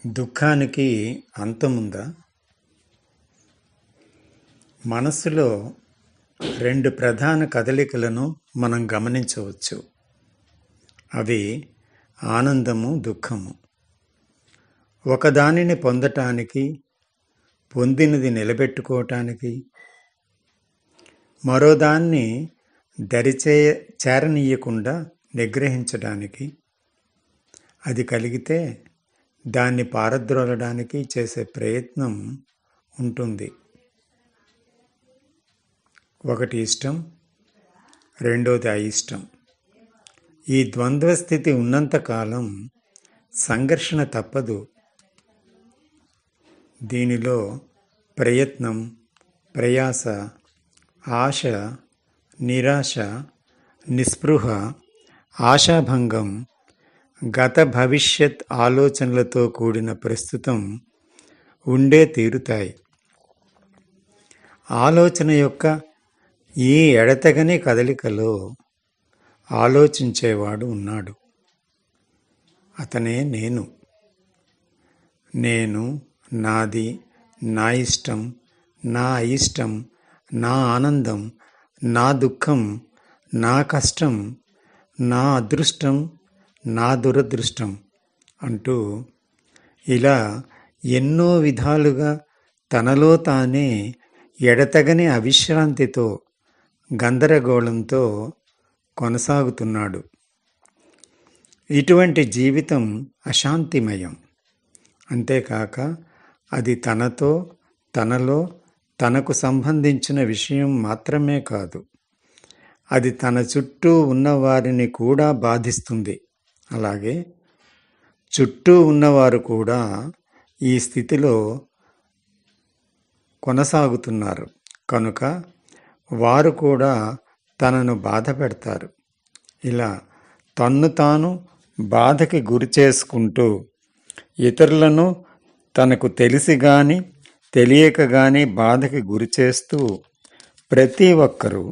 దుఃఖానికి అంతముందా? మనస్సులో రెండు ప్రధాన కదలికలను మనం గమనించవచ్చు. అవి ఆనందము, దుఃఖము. ఒకదానిని పొందటానికి, పొందినది నిలబెట్టుకోవటానికి, మరోదాన్ని చేరనీయకుండా నిగ్రహించడానికి, అది కలిగితే దాన్ని పారద్రోలడానికి చేసే ప్రయత్నం ఉంటుంది. ఒకటి ఇష్టం, రెండోది అయిష్టం. ఈ ద్వంద్వ స్థితి ఉన్నంతకాలం సంఘర్షణ తప్పదు. దీనిలో ప్రయత్నం, ప్రయాస, ఆశ, నిరాశ, నిస్పృహ, ఆశాభంగం, గత భవిష్యత్ ఆలోచనలతో కూడిన ప్రస్తుతం ఉండే తీరుతాయి. ఆలోచన యొక్క ఈ ఎడతెగని కదలికలో ఆలోచించేవాడు ఉన్నాడు. అతనే నేను. నేను, నాది, నా ఇష్టం, నా అయిష్టం, నా ఆనందం, నా దుఃఖం, నా కష్టం, నా అదృష్టం, నా దురదృష్టం అంటూ ఇలా ఎన్నో విధాలుగా తనలో తానే ఎడతెగని అవిశ్రాంతితో, గందరగోళంతో కొనసాగుతున్నాడు. ఇటువంటి జీవితం అశాంతిమయం. అంతేకాక అది తనలో తనకు సంబంధించిన విషయం మాత్రమే కాదు, అది తన చుట్టూ ఉన్నవారిని కూడా బాధిస్తుంది. అలాగే చుట్టూ ఉన్నవారు కూడా ఈ స్థితిలో కొనసాగుతున్నారు కనుక వారు కూడా తనను బాధ పెడతారు. ఇలా తన్ను తాను బాధకి గురి చేసుకుంటూ ఇతరులను తనకు తెలిసి కానీ తెలియక కానీ బాధకి గురి చేస్తూ ప్రతి ఒక్కరూ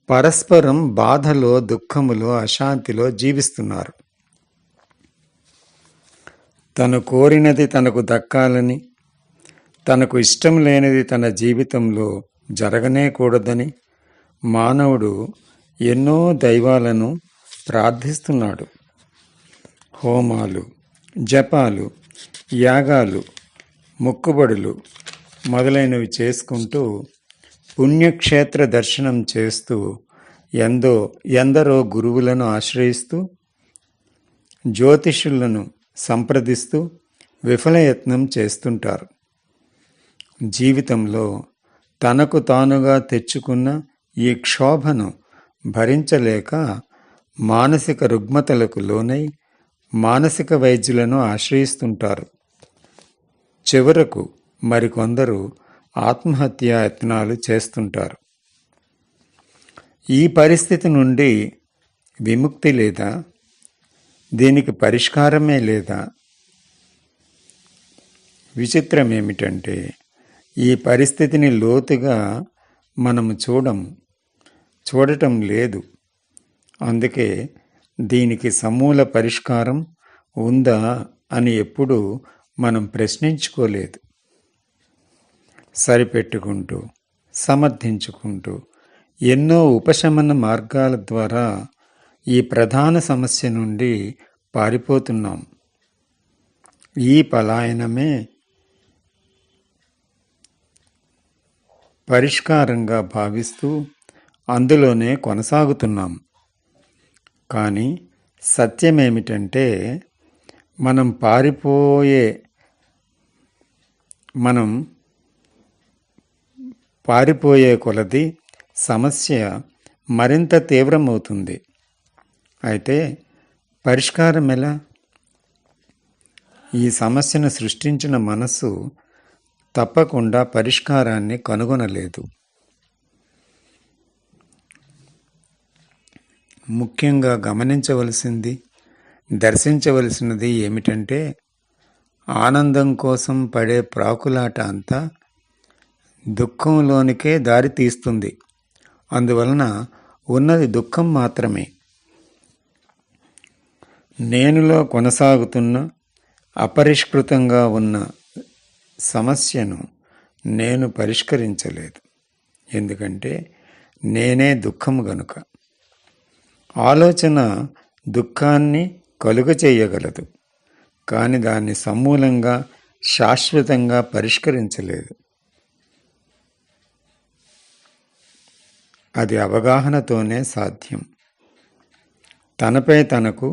పరస్పరం బాధలో, దుఃఖములో, అశాంతిలో జీవిస్తున్నారు. తను కోరినది తనకు దక్కాలని, తనకు ఇష్టం లేనిది తన జీవితంలో జరగనే కూడదని మానవుడు ఎన్నో దైవాలను ప్రార్థిస్తున్నాడు. హోమాలు, జపాలు, యాగాలు, మొక్కుబడులు మొదలైనవి చేసుకుంటూ పుణ్యక్షేత్ర దర్శనం చేస్తూ ఎందరో గురువులను ఆశ్రయిస్తూ జ్యోతిష్యులను సంప్రదిస్తూ విఫలయత్నం చేస్తుంటారు. జీవితంలో తనకు తానుగా తెచ్చుకున్న ఈ క్షోభను భరించలేక మానసిక రుగ్మతలకు లోనై మానసిక వైద్యులను ఆశ్రయిస్తుంటారు. చివరకు మరికొందరు ఆత్మహత్యా యత్నాలు చేస్తుంటారు. ఈ పరిస్థితి నుండి విముక్తి లేదా? దీనికి పరిష్కారమే లేదా? విచిత్రం ఏమిటంటే ఈ పరిస్థితిని లోతుగా మనము చూడటం లేదు. అందుకే దీనికి సమూల పరిష్కారం ఉందా అని ఎప్పుడూ మనం ప్రశ్నించుకోలేదు. సరిపెట్టుకుంటూ, సమర్థించుకుంటూ ఎన్నో ఉపశమన మార్గాల ద్వారా ఈ ప్రధాన సమస్య నుండి పారిపోతున్నాం. ఈ పలాయనమే పరిష్కారంగా భావిస్తూ అందులోనే కొనసాగుతున్నాం. కానీ సత్యమేమిటంటే మనం పారిపోయే కొలది సమస్య మరింత తీవ్రమవుతుంది. అయితే పరిష్కారం ఎలా? ఈ సమస్యను సృష్టించిన మనస్సు తప్పకుండా పరిష్కారాన్ని కనుగొనలేదు. ముఖ్యంగా గమనించవలసింది, దర్శించవలసినది ఏమిటంటే ఆనందం కోసం పడే ప్రాకులాట అంతా దుఃఖంలోనికే దారి తీస్తుంది. అందువలన ఉన్నది దుఃఖం మాత్రమే. నేనులో కొనసాగుతున్న అపరిష్కృతంగా ఉన్న సమస్యను నేను పరిష్కరించలేదు. ఎందుకంటే నేనే దుఃఖము గనుక. ఆలోచన దుఃఖాన్ని కలుగచేయగలదు, కానీ దాన్ని సమూలంగా శాశ్వతంగా పరిష్కరించలేదు. అది అవగాహనతోనే సాధ్యం. తనపై తనకు,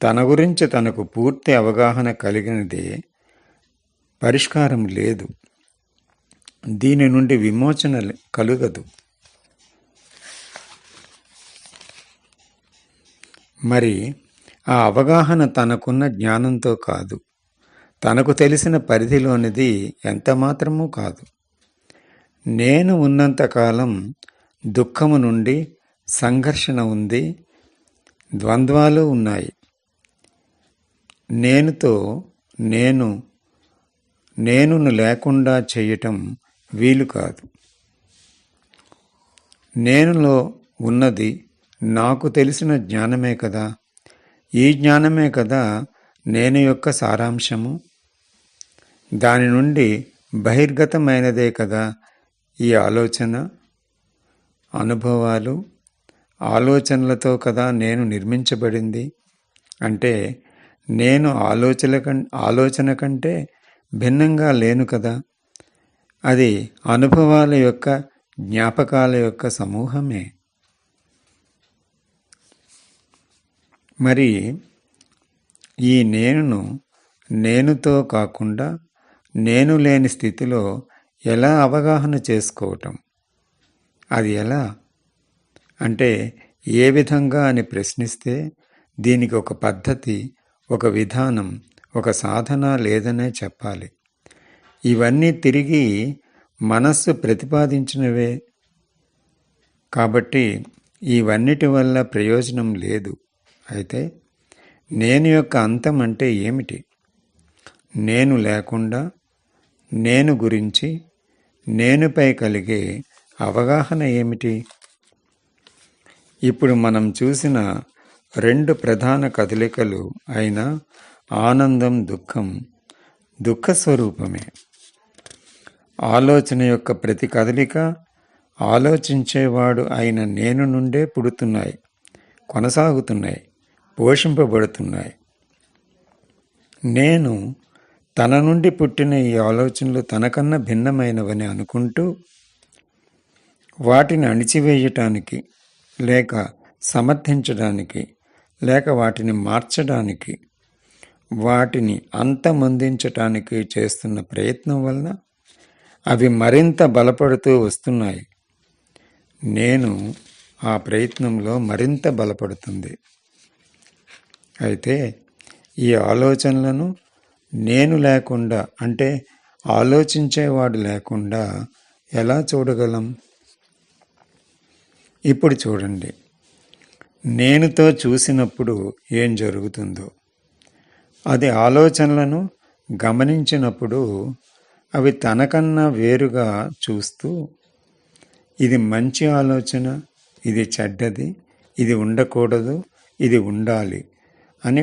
తన గురించి తనకు పూర్తి అవగాహన కలిగినదే పరిష్కారం లేదు. దీని నుండి విమోచన కలుగదు. మరి ఆ అవగాహన తనకున్న జ్ఞానంతో కాదు, తనకు తెలిసిన పరిధిలోనిది ఎంతమాత్రమూ కాదు. నేను ఉన్నంతకాలం దుఃఖము నుండి సంఘర్షణ ఉంది, ద్వంద్వాలు ఉన్నాయి. నేనుతో నేనును లేకుండా చేయటం వీలు కాదు. నేనులో ఉన్నది నాకు తెలిసిన జ్ఞానమే కదా. ఈ జ్ఞానమే కదా నేను యొక్క సారాంశము. దాని నుండి బహిర్గతమైనదే కదా ఈ ఆలోచన, అనుభవాలు. ఆలోచనలతో కదా నేను నిర్మించబడింది. అంటే నేను ఆలోచన కంటే భిన్నంగా లేను కదా. అది అనుభవాల యొక్క, జ్ఞాపకాల యొక్క సమూహమే. మరి ఈ నేనుతో కాకుండా నేను లేని స్థితిలో ఎలా అవగాహన చేసుకోవటం? అది ఎలా అంటే ఏ విధంగా అని ప్రశ్నిస్తే దీనికి ఒక పద్ధతి, ఒక విధానం, ఒక సాధన లేదనే చెప్పాలి. ఇవన్నీ తిరిగి మనస్సు ప్రతిపాదించినవే. కాబట్టి ఇవన్నిటి వల్ల ప్రయోజనం లేదు. అయితే నేను యొక్క అంతం అంటే ఏమిటి? నేను లేకుండా నేను గురించి, నేనుపై కలిగే అవగాహన ఏమిటి? ఇప్పుడు మనం చూసిన రెండు ప్రధాన కదలికలు అయిన ఆనందం, దుఃఖం, దుఃఖస్వరూపమే. ఆలోచన యొక్క ప్రతి కదలిక ఆలోచించేవాడు అయిన నేను నుండే పుడుతున్నాయి, కొనసాగుతున్నాయి, పోషింపబడుతున్నాయి. నేను తన నుండి పుట్టిన ఈ ఆలోచనలు తనకన్నా భిన్నమైనవని అనుకుంటూ వాటిని అణిచివేయటానికి, లేక సమర్థించడానికి, లేక వాటిని మార్చడానికి, వాటిని అంతమొందించటానికి చేస్తున్న ప్రయత్నం వలన అవి మరింత బలపడుతూ వస్తున్నాయి. నేను ఆ ప్రయత్నంలో మరింత బలపడుతుంది. అయితే ఈ ఆలోచనలను నేను లేకుండా, అంటే ఆలోచించేవాడు లేకుండా ఎలా చూడగలం? ఇప్పుడు చూడండి, నేనుతో చూసినప్పుడు ఏం జరుగుతుందో. అది ఆలోచనలను గమనించినప్పుడు అవి తనకన్నా వేరుగా చూస్తూ ఇది మంచి ఆలోచన, ఇది చెడ్డది, ఇది ఉండకూడదు, ఇది ఉండాలి అని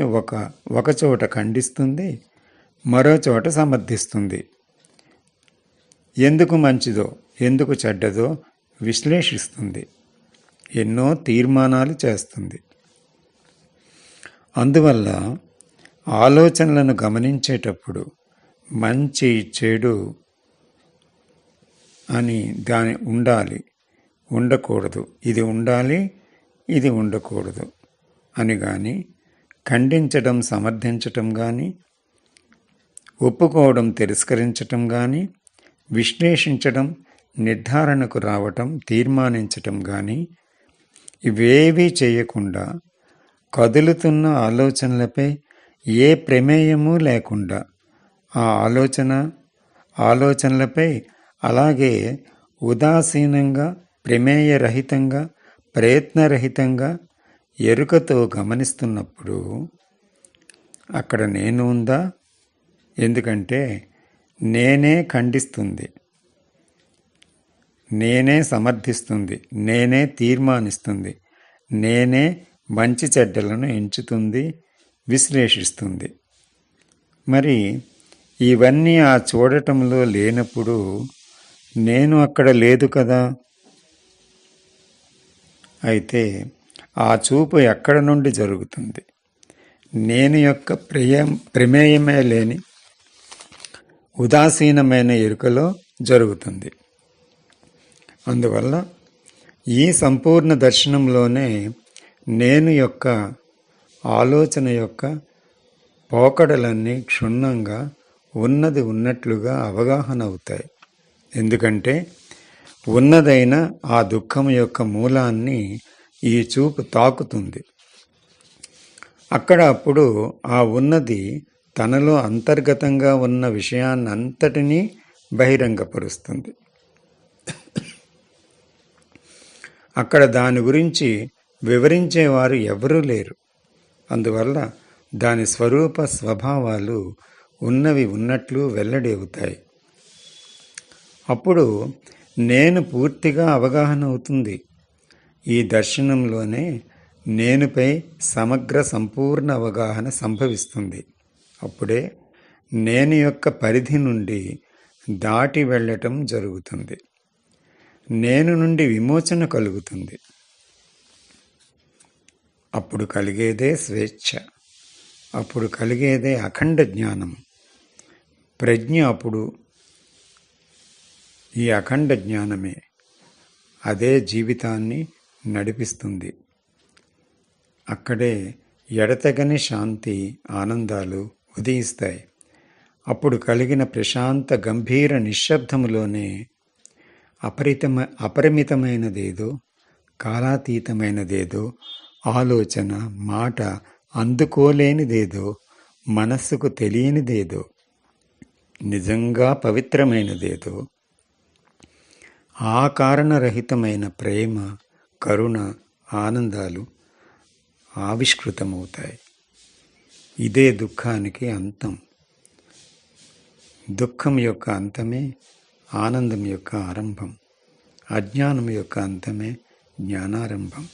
ఒక చోట ఖండిస్తుంది, మరో చోట సమర్థిస్తుంది. ఎందుకు మంచిదో ఎందుకు చెడ్డదో విశ్లేషిస్తుంది, ఎన్నో తీర్మానాలు చేస్తుంది. అందువల్ల ఆలోచనలను గమనించేటప్పుడు మంచి చెడు అని దాని ఉండాలి, ఉండకూడదు, ఇది ఉండాలి, ఇది ఉండకూడదు అని కానీ, ఖండించడం, సమర్థించటం కానీ, ఒప్పుకోవడం, తిరస్కరించటం కానీ, విశ్లేషించడం, నిర్ధారణకు రావటం, తీర్మానించటం కానీ ఇవేవీ చేయకుండా కదులుతున్న ఆలోచనలపై ఏ ప్రమేయము లేకుండా ఆ ఆలోచనలపై అలాగే ఉదాసీనంగా, ప్రమేయరహితంగా, ప్రయత్నరహితంగా ఎరుకతో గమనిస్తున్నప్పుడు అక్కడ నేను ఉందా? ఎందుకంటే నేనే ఖండిస్తుంది, నేనే సమర్థిస్తుంది, నేనే తీర్మానిస్తుంది, నేనే మంచి చెడ్డలను ఎంచుతుంది, విశ్లేషిస్తుంది. మరి ఇవన్నీ ఆ చూడటంలో లేనప్పుడు నేను అక్కడ లేదు కదా. అయితే ఆ చూపు ఎక్కడ నుండి జరుగుతుంది? నేను యొక్క ప్రమేయమే లేని ఉదాసీనమైన ఎరుకలో జరుగుతుంది. అందువల్ల ఈ సంపూర్ణ దర్శనంలోనే నేను యొక్క ఆలోచన యొక్క పోకడలన్నీ క్షుణ్ణంగా ఉన్నది ఉన్నట్లుగా అవగాహన అవుతాయి. ఎందుకంటే ఉన్నదైన ఆ దుఃఖం యొక్క మూలాన్ని ఈ చూపు తాకుతుంది. అక్కడ అప్పుడు ఆ ఉన్నది తనలో అంతర్గతంగా ఉన్న విషయాన్నంతటినీ బహిరంగపరుస్తుంది. అక్కడ దాని గురించి వివరించేవారు ఎవరూ లేరు. అందువల్ల దాని స్వరూప స్వభావాలు ఉన్నవి ఉన్నట్లు వెల్లడి అవుతాయి. అప్పుడు నేను పూర్తిగా అవగాహన అవుతుంది. ఈ దర్శనంలోనే నేనుపై సమగ్ర సంపూర్ణ అవగాహన సంభవిస్తుంది. అప్పుడే నేను యొక్క పరిధి నుండి దాటి వెళ్ళటం జరుగుతుంది. నేను నుండి విమోచన కలుగుతుంది. అప్పుడు కలిగేదే స్వేచ్ఛ. అప్పుడు కలిగేదే అఖండ జ్ఞానం. ప్రజ్ఞ అప్పుడు ఈ అఖండ జ్ఞానమే. అదే జీవితాన్ని నడిపిస్తుంది. అక్కడే ఎడతెగని శాంతి ఆనందాలు ఉదయిస్తాయి. అప్పుడు కలిగిన ప్రశాంత గంభీర నిశ్శబ్దములోనే అపరిమితమైనదేదో, కాలాతీతమైనదేదో, ఆలోచన మాట అందుకోలేనిదేదో, మనస్సుకు తెలియనిదేదో, నిజంగా పవిత్రమైనదేదో, ఆ కారణరహితమైన ప్రేమ, కరుణ, ఆనందాలు ఆవిష్కృతమవుతాయి. ఇదే దుఃఖానికి అంతం. దుఃఖం యొక్క అంతమే ఆనందం యొక్క ఆరంభం. అజ్ఞానం యొక్క అంతమే జ్ఞానారంభం.